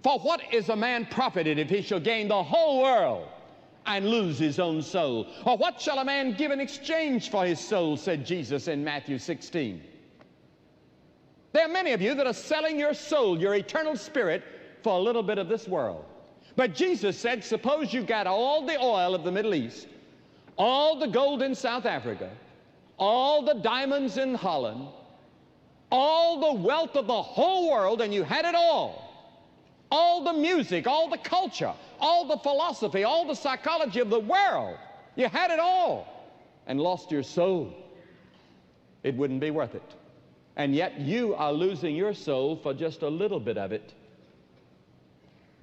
For what is a man profited if he shall gain the whole world and lose his own soul? Or what shall a man give in exchange for his soul, said Jesus in Matthew 16. There are many of you that are selling your soul, your eternal spirit, for a little bit of this world. But Jesus said, suppose you got all the oil of the Middle East, all the gold in South Africa, all the diamonds in Holland, all the wealth of the whole world, and you had it all the music, all the culture, all the philosophy, all the psychology of the world, you had it all and lost your soul, it wouldn't be worth it. And yet you are losing your soul for just a little bit of it.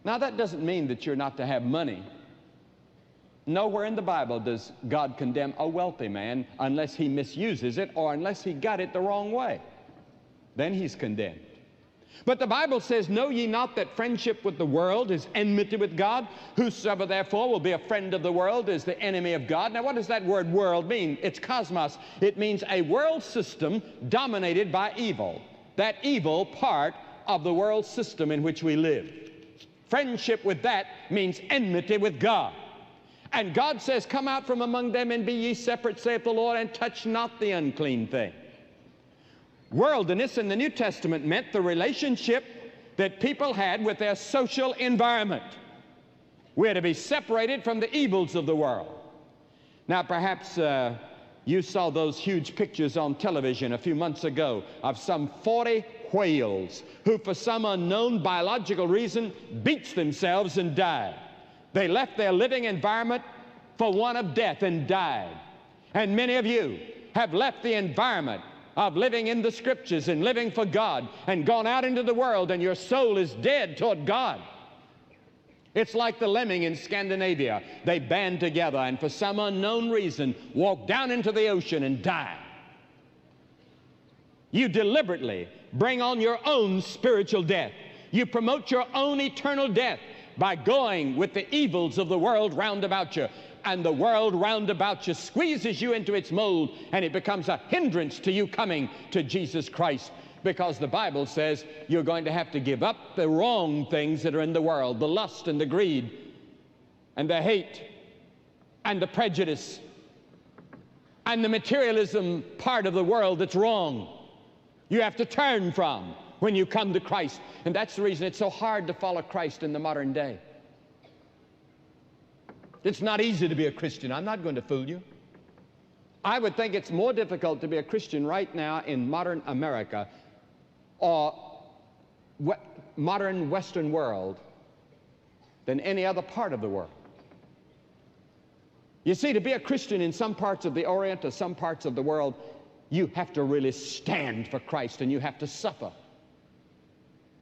Now that doesn't mean that you're not to have money. Nowhere in the Bible does God condemn a wealthy man unless he misuses it or unless he got it the wrong way. Then he's condemned. But the Bible says, know ye not that friendship with the world is enmity with God? Whosoever therefore will be a friend of the world is the enemy of God. Now what does that word world mean? It's cosmos. It means a world system dominated by evil. That evil part of the world system in which we live. Friendship with that means enmity with God. And God says, come out from among them and be ye separate, saith the Lord, and touch not the unclean thing. Worldliness in the New Testament meant the relationship that people had with their social environment. We're to be separated from the evils of the world. Now perhaps you saw those huge pictures on television a few months ago of some 40 whales who for some unknown biological reason beats themselves and died. They left their living environment for one of death and died. And many of you have left the environment of living in the Scriptures and living for God and gone out into the world, and your soul is dead toward God. It's like the lemming in Scandinavia. They band together and for some unknown reason walk down into the ocean and die. You deliberately bring on your own spiritual death. You promote your own eternal death by going with the evils of the world round about you. And the world round about you squeezes you into its mold, and it becomes a hindrance to you coming to Jesus Christ, because the Bible says you're going to have to give up the wrong things that are in the world, the lust and the greed and the hate and the prejudice and the materialism part of the world that's wrong. You have to turn from when you come to Christ. And that's the reason it's so hard to follow Christ in the modern day. It's not easy to be a Christian. I'm not going to fool you. I would think it's more difficult to be a Christian right now in modern America or modern Western world than any other part of the world. You see, to be a Christian in some parts of the Orient or some parts of the world, you have to really stand for Christ and you have to suffer.